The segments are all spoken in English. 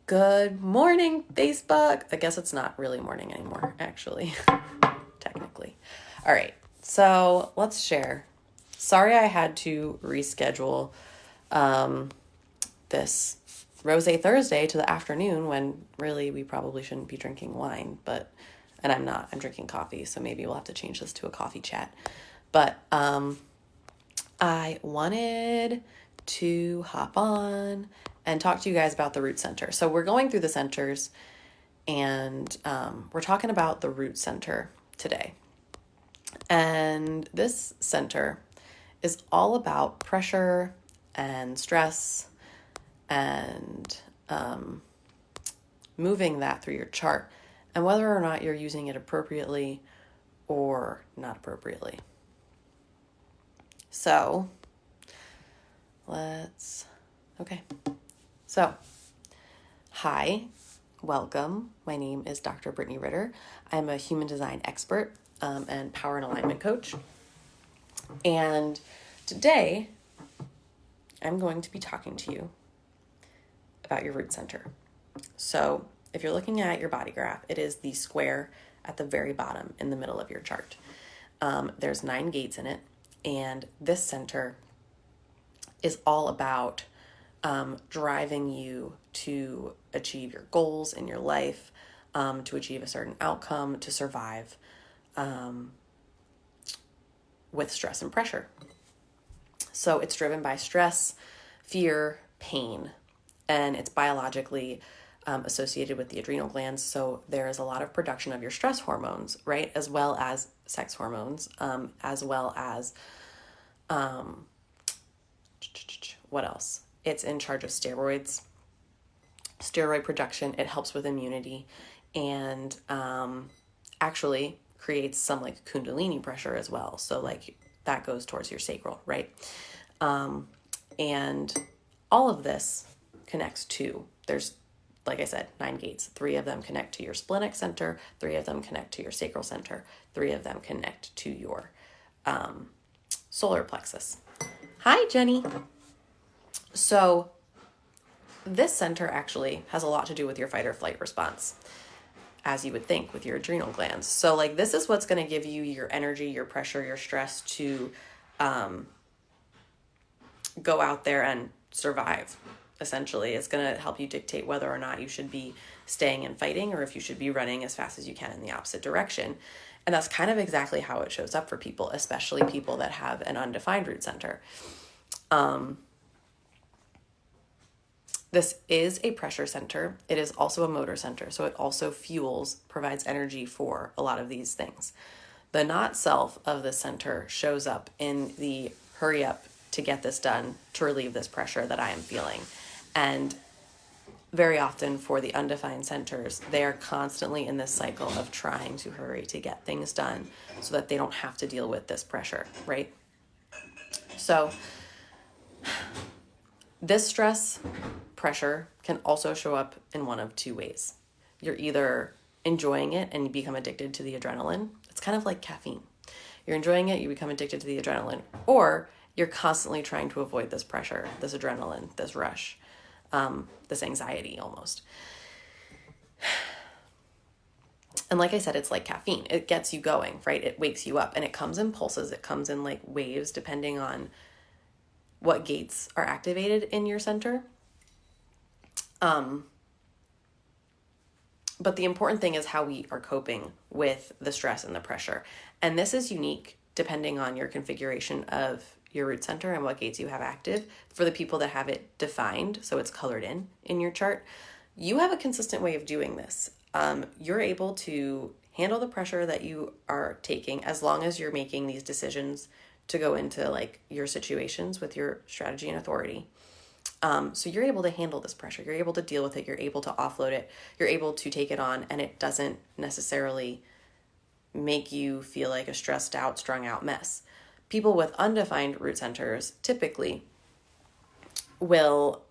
Good morning, Facebook. I guess it's not really morning anymore, actually, technically. All right, so let's share. Sorry I had to reschedule this Rosé Thursday to the afternoon when really we probably shouldn't be drinking wine, and I'm not. I'm drinking coffee, so maybe we'll have to change this to a coffee chat. But I wanted to hop on and talk to you guys about the root center. So we're going through the centers, and we're talking about the root center today. And this center is all about pressure and stress and moving that through your chart and whether or not you're using it appropriately or not appropriately. So hi, welcome. My name is Dr. Brittany Ritter. I'm a human design expert and power and alignment coach. And today I'm going to be talking to you about your root center. So if you're looking at your body graph, it is the square at the very bottom in the middle of your chart. There's 9 gates in it, and this center is all about driving you to achieve your goals in your life, to achieve a certain outcome, to survive with stress and pressure. So it's driven by stress, fear, pain, and it's biologically associated with the adrenal glands. So there is a lot of production of your stress hormones, right? As well as sex hormones, as well as what else? It's in charge of steroid production. It helps with immunity and actually creates some like Kundalini pressure as well. So like that goes towards your sacral, right? And all of this connects to, there's, like I said, 9 gates. 3 of them connect to your splenic center. 3 of them connect to your sacral center. 3 of them connect to your solar plexus. Hi, Jenny. So this center actually has a lot to do with your fight or flight response, as you would think, with your adrenal glands. So like this is what's going to give you your energy, your pressure, your stress to go out there and survive. Essentially, it's going to help you dictate whether or not you should be staying and fighting or if you should be running as fast as you can in the opposite direction. And that's kind of exactly how it shows up for people, especially people that have an undefined root center. This is a pressure center. It is also a motor center. So it also provides energy for a lot of these things. The not self of the center shows up in the hurry up to get this done, to relieve this pressure that I am feeling. And very often for the undefined centers, they are constantly in this cycle of trying to hurry to get things done so that they don't have to deal with this pressure, right? So this stress pressure can also show up in one of 2 ways. You're either enjoying it and you become addicted to the adrenaline. It's kind of like caffeine. You're enjoying it, you become addicted to the adrenaline, or you're constantly trying to avoid this pressure, this adrenaline, this rush, this anxiety almost. And like I said, it's like caffeine. It gets you going, right? It wakes you up, and it comes in pulses. It comes in like waves depending on what gates are activated in your center. But the important thing is how we are coping with the stress and the pressure. And this is unique depending on your configuration of your root center and what gates you have active. For the people that have it defined, so it's colored in your chart, you have a consistent way of doing this. You're able to handle the pressure that you are taking as long as you're making these decisions to go into like your situations with your strategy and authority. So you're able to handle this pressure. You're able to deal with it. You're able to offload it. You're able to take it on, and it doesn't necessarily make you feel like a stressed out, strung out mess. People with undefined root centers typically will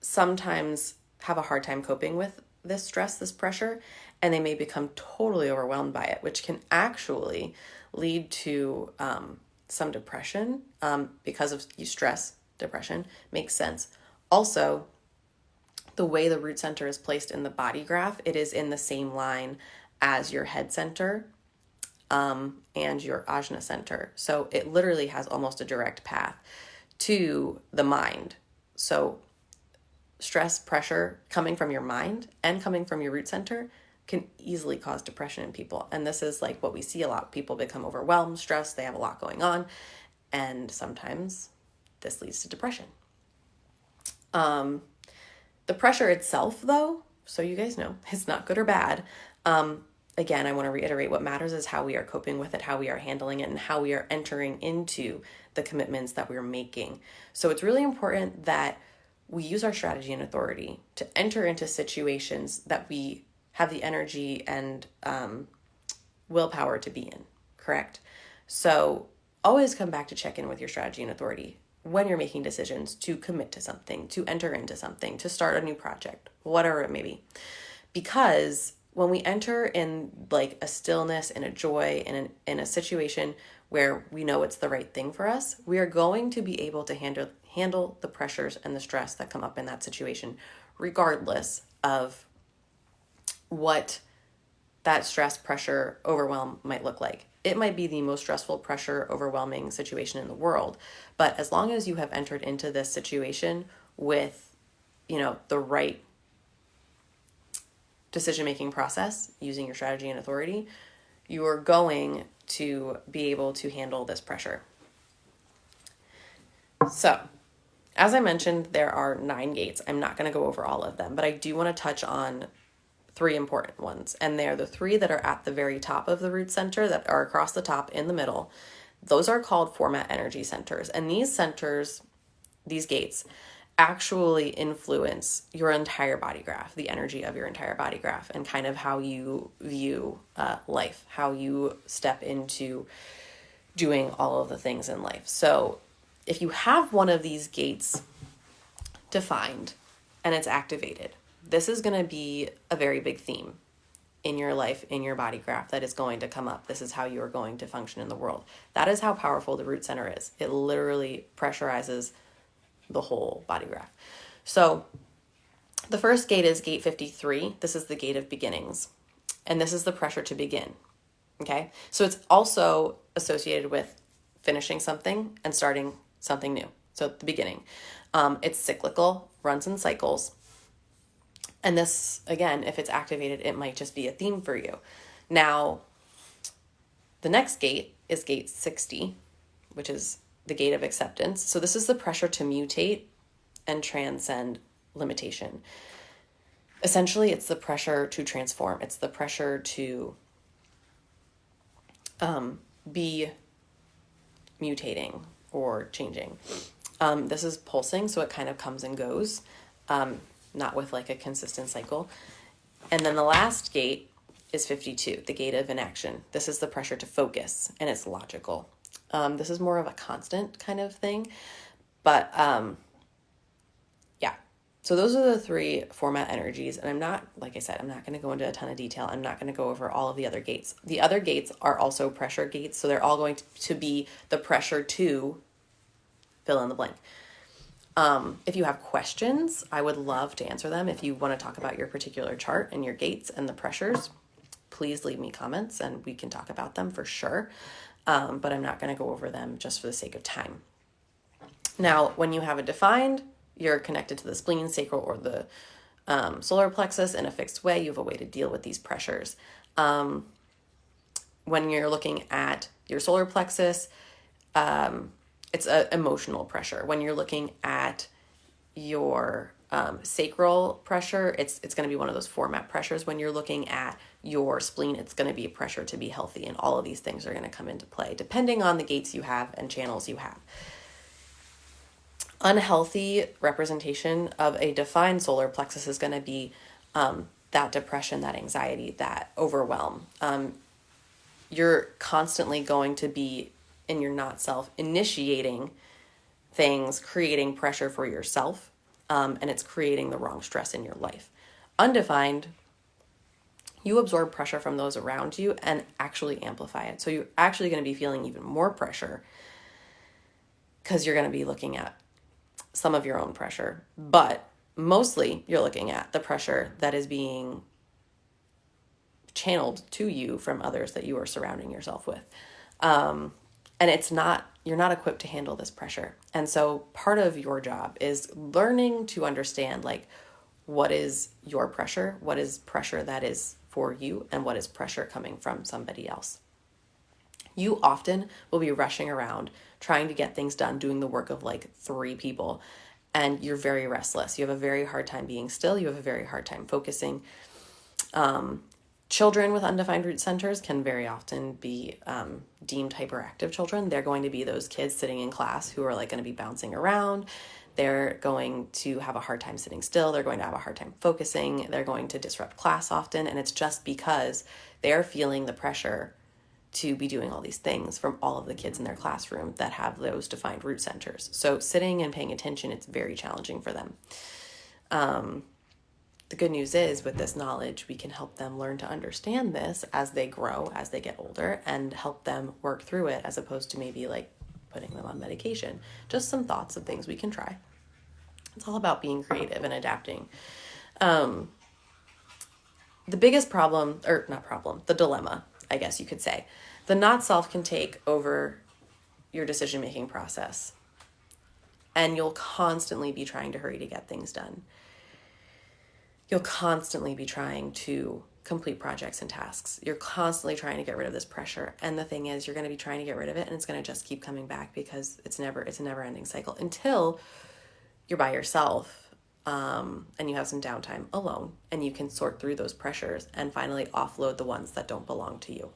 sometimes have a hard time coping with this stress, this pressure, and they may become totally overwhelmed by it, which can actually lead to some depression because of stress. Depression makes sense. Also, the way the root center is placed in the body graph, it is in the same line as your head center and your ajna center. So it literally has almost a direct path to the mind. So stress, pressure coming from your mind and coming from your root center can easily cause depression in people. And this is like what we see a lot. People become overwhelmed, stressed, they have a lot going on. And sometimes this leads to depression. The pressure itself, though, so you guys know, it's not good or bad. Again, I want to reiterate, what matters is how we are coping with it, how we are handling it, and how we are entering into the commitments that we're making. So it's really important that we use our strategy and authority to enter into situations that we have the energy and willpower to be in, correct? So always come back to check in with your strategy and authority when you're making decisions to commit to something, to enter into something, to start a new project, whatever it may be. Because when we enter in like a stillness and a joy and in a situation where we know it's the right thing for us, we are going to be able to handle the pressures and the stress that come up in that situation, regardless of what that stress, pressure, overwhelm might look like. It might be the most stressful, pressure, overwhelming situation in the world. But as long as you have entered into this situation with, the right decision-making process, using your strategy and authority, you are going to be able to handle this pressure. So, as I mentioned, there are 9 gates. I'm not going to go over all of them, but I do want to touch on 3 important ones. And they're the 3 that are at the very top of the root center, that are across the top in the middle. Those are called format energy centers. And these centers, these gates, actually influence your entire body graph, the energy of your entire body graph, and kind of how you view life, how you step into doing all of the things in life. So if you have one of these gates defined and it's activated, this is going to be a very big theme in your life, in your body graph, that is going to come up. This is how you are going to function in the world. That is how powerful the root center is. It literally pressurizes the whole body graph. So the first gate is gate 53. This is the gate of beginnings. And this is the pressure to begin. Okay. So it's also associated with finishing something and starting something new. So at the beginning, it's cyclical, runs in cycles. And this, again, if it's activated, it might just be a theme for you. Now, the next gate is gate 60, which is the gate of acceptance. So this is the pressure to mutate and transcend limitation. Essentially, it's the pressure to transform. It's the pressure to be mutating or changing. This is pulsing, so it kind of comes and goes, not with like a consistent cycle. And then the last gate is 52, the gate of inaction. This is the pressure to focus, and it's logical. This is more of a constant kind of thing, but yeah. So those are the 3 format energies, and I'm not going to go into a ton of detail. I'm not going to go over all of the other gates. The other gates are also pressure gates, so they're all going to be the pressure to fill in the blank. If you have questions, I would love to answer them. If you want to talk about your particular chart and your gates and the pressures, please leave me comments and we can talk about them for sure. But I'm not going to go over them just for the sake of time. Now, when you have it defined, you're connected to the spleen, sacral, or the solar plexus in a fixed way. You have a way to deal with these pressures. When you're looking at your solar plexus, it's an emotional pressure. When you're looking at your sacral pressure, it's going to be one of those format pressures. When you're looking at your spleen, it's going to be a pressure to be healthy. And all of these things are going to come into play depending on the gates you have and channels you have. Unhealthy representation of a defined solar plexus is going to be that depression, that anxiety, that overwhelm. You're constantly going to be in your not self, initiating things, creating pressure for yourself, and it's creating the wrong stress in your life. Undefined, you absorb pressure from those around you and actually amplify it. So you're actually going to be feeling even more pressure because you're going to be looking at some of your own pressure, but mostly you're looking at the pressure that is being channeled to you from others that you are surrounding yourself with. And you're not equipped to handle this pressure. And so part of your job is learning to understand, like, what is your pressure? What is pressure that is for you? And what is pressure coming from somebody else? You often will be rushing around trying to get things done, doing the work of like 3 people, and you're very restless. You have a very hard time being still. You have a very hard time focusing. Children with undefined root centers can very often be deemed hyperactive children. They're going to be those kids sitting in class who are like going to be bouncing around. They're going to have a hard time sitting still. They're going to have a hard time focusing. They're going to disrupt class often. And it's just because they're feeling the pressure to be doing all these things from all of the kids in their classroom that have those defined root centers. So sitting and paying attention, it's very challenging for them. The good news is, with this knowledge, we can help them learn to understand this as they grow, as they get older, and help them work through it, as opposed to maybe like putting them on medication. Just some thoughts of things we can try. It's all about being creative and adapting. The biggest problem, or not problem, the dilemma, I guess you could say, the not self can take over your decision-making process. And you'll constantly be trying to hurry to get things done. You'll constantly be trying to complete projects and tasks. You're constantly trying to get rid of this pressure. And the thing is, you're going to be trying to get rid of it, and it's going to just keep coming back, because it's a never-ending cycle until you're by yourself, and you have some downtime alone, and you can sort through those pressures and finally offload the ones that don't belong to you.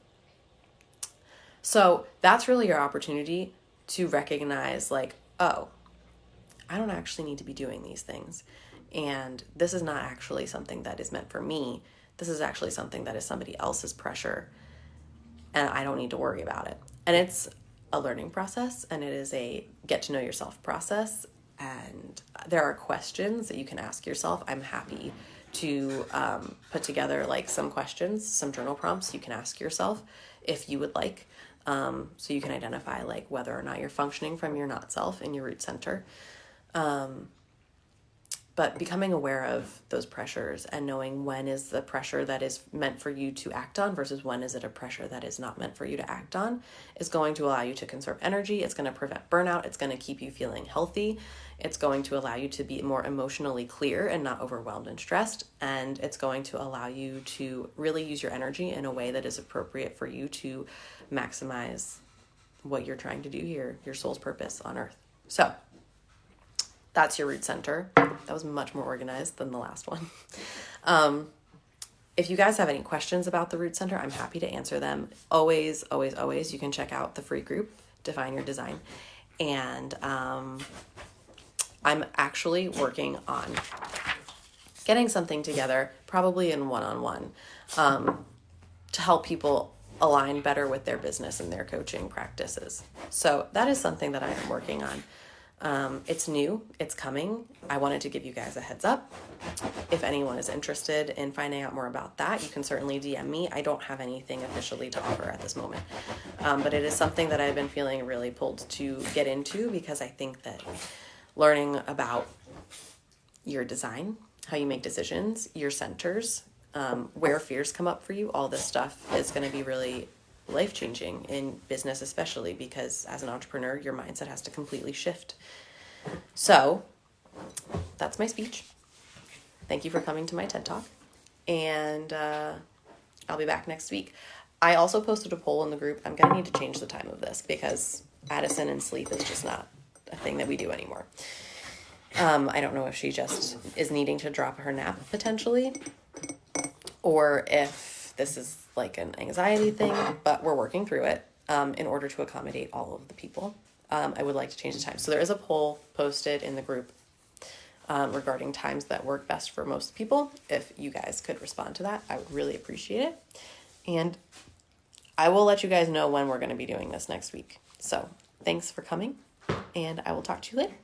So that's really your opportunity to recognize, like, oh, I don't actually need to be doing these things. And this is not actually something that is meant for me. This is actually something that is somebody else's pressure, and I don't need to worry about it. And it's a learning process, and it is a get to know yourself process. And there are questions that you can ask yourself. I'm happy to put together like some questions, some journal prompts you can ask yourself if you would like. So you can identify like whether or not you're functioning from your not self in your root center. But becoming aware of those pressures and knowing when is the pressure that is meant for you to act on versus when is it a pressure that is not meant for you to act on is going to allow you to conserve energy. It's going to prevent burnout. It's going to keep you feeling healthy. It's going to allow you to be more emotionally clear and not overwhelmed and stressed. And it's going to allow you to really use your energy in a way that is appropriate for you to maximize what you're trying to do here, your soul's purpose on earth. So that's your root center. That was much more organized than the last one. If you guys have any questions about the root center, I'm happy to answer them. Always, always, always, you can check out the free group, Define Your Design. And I'm actually working on getting something together, probably in one-on-one, to help people align better with their business and their coaching practices. So that is something that I am working on. It's new, it's coming. I wanted to give you guys a heads up. If anyone is interested in finding out more about that, you can certainly DM me. I don't have anything officially to offer at this moment. But it is something that I've been feeling really pulled to get into, because I think that learning about your design, how you make decisions, your centers, where fears come up for you, all this stuff is going to be really life-changing in business, especially because as an entrepreneur, your mindset has to completely shift. So that's my speech. Thank you for coming to my TED Talk, and I'll be back next week. I also posted a poll in the group. I'm going to need to change the time of this because Addison and sleep is just not a thing that we do anymore. I don't know if she just is needing to drop her nap potentially, or if this is like an anxiety thing, but we're working through it in order to accommodate all of the people. I would like to change the time. So there is a poll posted in the group regarding times that work best for most people. If you guys could respond to that, I would really appreciate it. And I will let you guys know when we're going to be doing this next week. So thanks for coming, and I will talk to you later.